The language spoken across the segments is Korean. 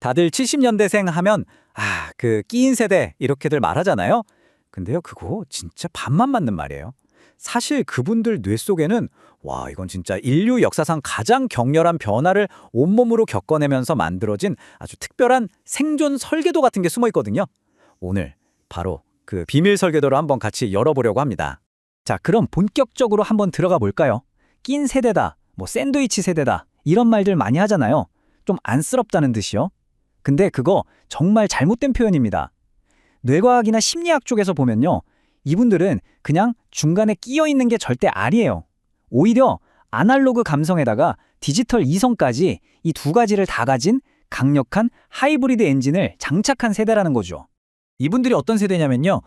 다들 70년대생 하면 그 끼인 세대 이렇게들 말하잖아요. 근데요, 그거 진짜 반만 맞는 말이에요. 사실 그분들 뇌 속에는 이건 진짜 인류 역사상 가장 격렬한 변화를 온몸으로 겪어내면서 만들어진 아주 특별한 생존 설계도 같은 게 숨어 있거든요. 오늘 바로 그 비밀 설계도를 한번 같이 열어보려고 합니다. 자, 그럼 본격적으로 한번 들어가 볼까요? 낀 세대다, 샌드위치 세대다 이런 말들 많이 하잖아요. 좀 안쓰럽다는 듯이요. 근데 그거 정말 잘못된 표현입니다. 뇌과학이나 심리학 쪽에서 보면요, 이분들은 그냥 중간에 끼어 있는 게 절대 아니에요. 오히려 아날로그 감성에다가 디지털 이성까지 이 두 가지를 다 가진 강력한 하이브리드 엔진을 장착한 세대라는 거죠. 이분들이 어떤 세대냐면요,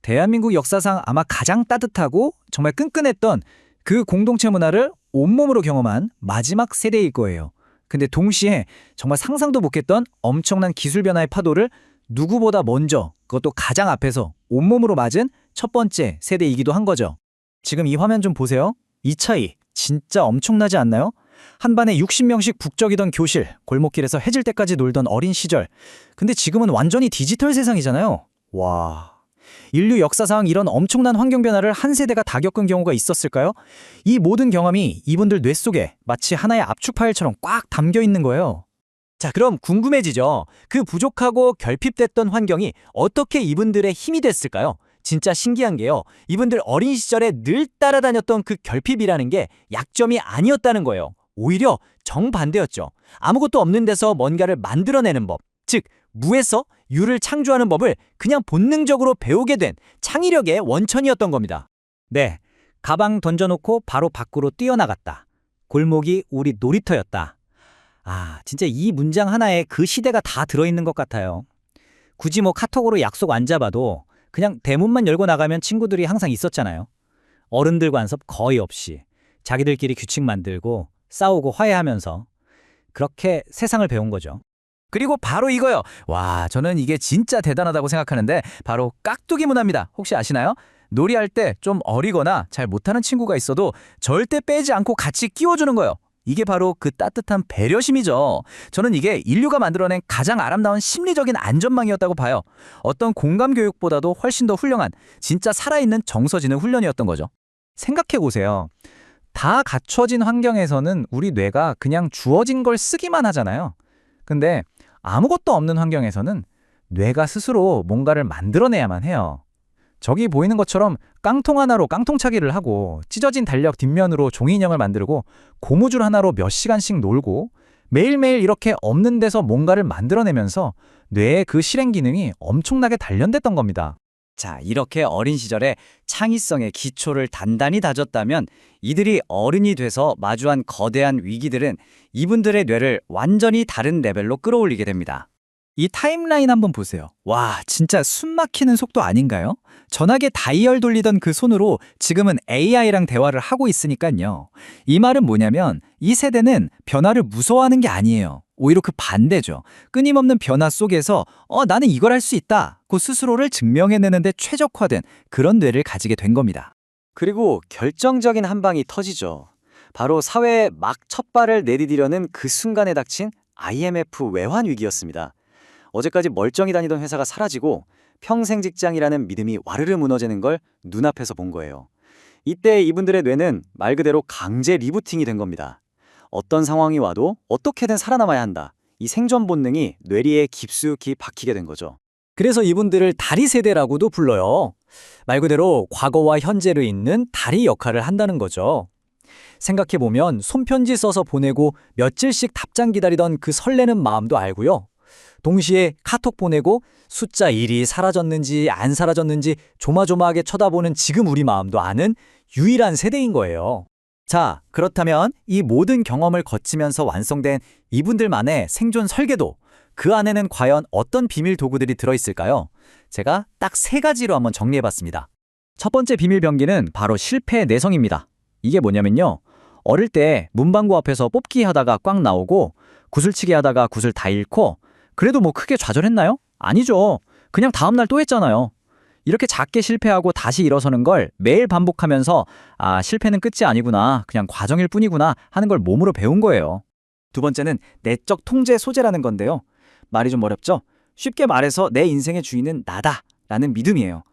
대한민국 역사상 아마 가장 따뜻하고 정말 끈끈했던 그 공동체 문화를 온몸으로 경험한 마지막 세대일 거예요. 근데 동시에 정말 상상도 못했던 엄청난 기술 변화의 파도를 누구보다 먼저, 그것도 가장 앞에서 온몸으로 맞은 첫 번째 세대이기도 한 거죠. 지금 이 화면 좀 보세요. 이 차이 진짜 엄청나지 않나요? 한 반에 60명씩 북적이던 교실, 골목길에서 해질 때까지 놀던 어린 시절. 근데 지금은 완전히 디지털 세상이잖아요. 와, 인류 역사상 이런 엄청난 환경 변화를 한 세대가 다 겪은 경우가 있었을까요? 이 모든 경험이 이분들 뇌 속에 마치 하나의 압축 파일처럼 꽉 담겨 있는 거예요. 자, 그럼 궁금해지죠. 그 부족하고 결핍됐던 환경이 어떻게 이분들의 힘이 됐을까요? 진짜 신기한 게요, 이분들 어린 시절에 늘 따라다녔던 그 결핍이라는 게 약점이 아니었다는 거예요. 오히려 정반대였죠. 아무것도 없는 데서 뭔가를 만들어내는 법, 즉 무에서 유를 창조하는 법을 그냥 본능적으로 배우게 된 창의력의 원천이었던 겁니다. 네, 가방 던져놓고 바로 밖으로 뛰어나갔다. 골목이 우리 놀이터였다. 진짜 이 문장 하나에 그 시대가 다 들어있는 것 같아요. 굳이 카톡으로 약속 안 잡아도 그냥 대문만 열고 나가면 친구들이 항상 있었잖아요. 어른들 간섭 거의 없이 자기들끼리 규칙 만들고 싸우고 화해하면서 그렇게 세상을 배운 거죠. 그리고 바로 이거요. 저는 이게 진짜 대단하다고 생각하는데 바로 깍두기 문화입니다. 혹시 아시나요? 놀이할 때 좀 어리거나 잘 못하는 친구가 있어도 절대 빼지 않고 같이 끼워주는 거예요. 이게 바로 그 따뜻한 배려심이죠. 저는 이게 인류가 만들어낸 가장 아름다운 심리적인 안전망이었다고 봐요. 어떤 공감 교육보다도 훨씬 더 훌륭한, 진짜 살아있는 정서지능 훈련이었던 거죠. 생각해보세요. 다 갖춰진 환경에서는 우리 뇌가 그냥 주어진 걸 쓰기만 하잖아요. 근데 아무것도 없는 환경에서는 뇌가 스스로 뭔가를 만들어내야만 해요. 저기 보이는 것처럼 깡통 하나로 깡통차기를 하고 찢어진 달력 뒷면으로 종이 인형을 만들고 고무줄 하나로 몇 시간씩 놀고 매일매일 이렇게 없는 데서 뭔가를 만들어내면서 뇌의 그 실행 기능이 엄청나게 단련됐던 겁니다. 자, 이렇게 어린 시절에 창의성의 기초를 단단히 다졌다면 이들이 어른이 돼서 마주한 거대한 위기들은 이분들의 뇌를 완전히 다른 레벨로 끌어올리게 됩니다. 이 타임라인 한번 보세요. 진짜 숨 막히는 속도 아닌가요? 전화기 다이얼 돌리던 그 손으로 지금은 AI랑 대화를 하고 있으니까요. 이 말은 뭐냐면 이 세대는 변화를 무서워하는 게 아니에요. 오히려 그 반대죠. 끊임없는 변화 속에서 나는 이걸 할 수 있다 고 스스로를 증명해내는데 최적화된 그런 뇌를 가지게 된 겁니다. 그리고 결정적인 한 방이 터지죠. 바로 사회에 막 첫 발을 내디디려는 그 순간에 닥친 IMF 외환 위기였습니다. 어제까지 멀쩡히 다니던 회사가 사라지고 평생 직장이라는 믿음이 와르르 무너지는 걸 눈앞에서 본 거예요. 이때 이분들의 뇌는 말 그대로 강제 리부팅이 된 겁니다. 어떤 상황이 와도 어떻게든 살아남아야 한다. 이 생존 본능이 뇌리에 깊숙이 박히게 된 거죠. 그래서 이분들을 다리 세대라고도 불러요. 말 그대로 과거와 현재를 잇는 다리 역할을 한다는 거죠. 생각해보면 손편지 써서 보내고 며칠씩 답장 기다리던 그 설레는 마음도 알고요. 동시에 카톡 보내고 숫자 1이 사라졌는지 안 사라졌는지 조마조마하게 쳐다보는 지금 우리 마음도 아는 유일한 세대인 거예요. 자, 그렇다면 이 모든 경험을 거치면서 완성된 이분들만의 생존 설계도, 그 안에는 과연 어떤 비밀 도구들이 들어있을까요? 제가 딱 3가지로 한번 정리해봤습니다. 첫 번째 비밀 병기는 바로 실패의 내성입니다. 이게 뭐냐면요, 어릴 때 문방구 앞에서 뽑기 하다가 꽝 나오고 구슬치기 하다가 구슬 다 잃고 그래도 크게 좌절했나요? 아니죠. 그냥 다음날 또 했잖아요. 이렇게 작게 실패하고 다시 일어서는 걸 매일 반복하면서 실패는 끝이 아니구나, 그냥 과정일 뿐이구나 하는 걸 몸으로 배운 거예요. 두 번째는 내적 통제 소재라는 건데요. 말이 좀 어렵죠? 쉽게 말해서 내 인생의 주인은 나다 라는 믿음이에요.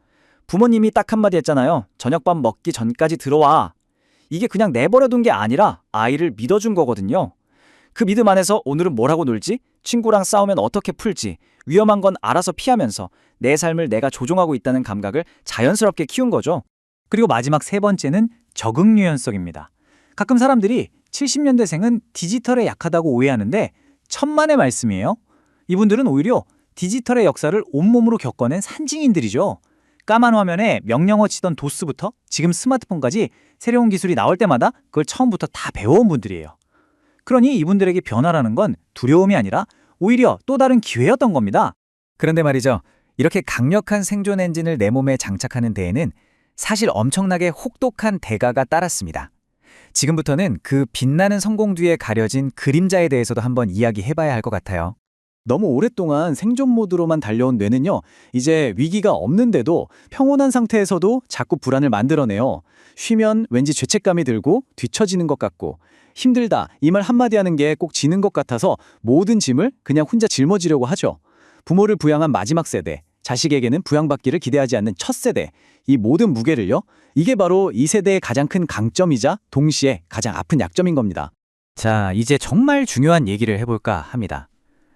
부모님이 딱 한마디 했잖아요. 저녁밥 먹기 전까지 들어와. 이게 그냥 내버려둔 게 아니라 아이를 믿어준 거거든요. 그 믿음 안에서 오늘은 뭘 하고 놀지? 친구랑 싸우면 어떻게 풀지? 위험한 건 알아서 피하면서 내 삶을 내가 조종하고 있다는 감각을 자연스럽게 키운 거죠. 그리고 마지막 세 번째는 적응 유연성입니다. 가끔 사람들이 70년대생은 디지털에 약하다고 오해하는데 천만의 말씀이에요. 이분들은 오히려 디지털의 역사를 온몸으로 겪어낸 산증인들이죠. 까만 화면에 명령어 치던 도스부터 지금 스마트폰까지 새로운 기술이 나올 때마다 그걸 처음부터 다 배워온 분들이에요. 그러니 이분들에게 변화라는 건 두려움이 아니라 오히려 또 다른 기회였던 겁니다. 그런데 말이죠. 이렇게 강력한 생존 엔진을 내 몸에 장착하는 데에는 사실 엄청나게 혹독한 대가가 따랐습니다. 지금부터는 그 빛나는 성공 뒤에 가려진 그림자에 대해서도 한번 이야기해봐야 할 것 같아요. 너무 오랫동안 생존 모드로만 달려온 뇌는요, 이제 위기가 없는데도 평온한 상태에서도 자꾸 불안을 만들어내요. 쉬면 왠지 죄책감이 들고 뒤처지는 것 같고, 힘들다 이 말 한마디 하는 게 꼭 지는 것 같아서 모든 짐을 그냥 혼자 짊어지려고 하죠. 부모를 부양한 마지막 세대, 자식에게는 부양받기를 기대하지 않는 첫 세대, 이 모든 무게를요, 이게 바로 이 세대의 가장 큰 강점이자 동시에 가장 아픈 약점인 겁니다. 자, 이제 정말 중요한 얘기를 해볼까 합니다.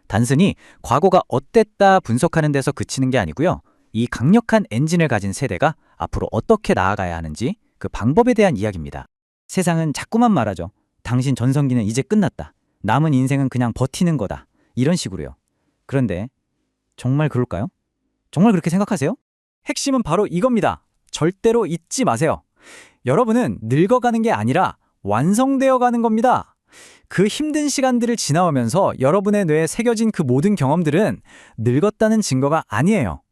단순히 과거가 어땠다 분석하는 데서 그치는 게 아니고요. 이 강력한 엔진을 가진 세대가 앞으로 어떻게 나아가야 하는지 그 방법에 대한 이야기입니다. 세상은 자꾸만 말하죠. 당신 전성기는 이제 끝났다. 남은 인생은 그냥 버티는 거다. 이런 식으로요. 그런데 정말 그럴까요? 정말 그렇게 생각하세요? 핵심은 바로 이겁니다. 절대로 잊지 마세요. 여러분은 늙어가는 게 아니라 완성되어 가는 겁니다. 그 힘든 시간들을 지나오면서 여러분의 뇌에 새겨진 그 모든 경험들은 늙었다는 증거가 아니에요.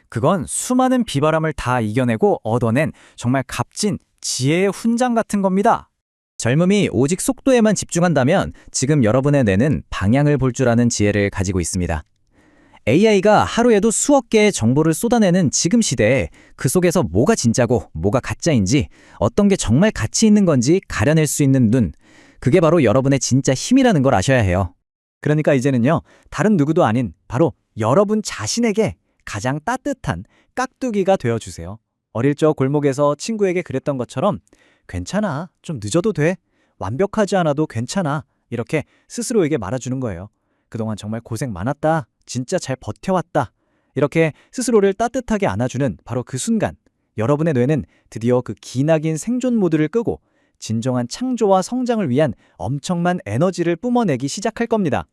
그건 수많은 비바람을 다 이겨내고 얻어낸 정말 값진 지혜의 훈장 같은 겁니다. 젊음이 오직 속도에만 집중한다면 지금 여러분의 뇌는 방향을 볼 줄 아는 지혜를 가지고 있습니다. AI가 하루에도 수억 개의 정보를 쏟아내는 지금 시대에 그 속에서 뭐가 진짜고 뭐가 가짜인지 어떤 게 정말 가치 있는 건지 가려낼 수 있는 눈, 그게 바로 여러분의 진짜 힘이라는 걸 아셔야 해요. 그러니까 이제는요, 다른 누구도 아닌 바로 여러분 자신에게 가장 따뜻한 깍두기가 되어주세요. 어릴 적 골목에서 친구에게 그랬던 것처럼 괜찮아, 좀 늦어도 돼, 완벽하지 않아도 괜찮아, 이렇게 스스로에게 말아주는 거예요. 그동안 정말 고생 많았다, 진짜 잘 버텨왔다, 이렇게 스스로를 따뜻하게 안아주는 바로 그 순간 여러분의 뇌는 드디어 그 기나긴 생존 모드를 끄고 진정한 창조와 성장을 위한 엄청난 에너지를 뿜어내기 시작할 겁니다.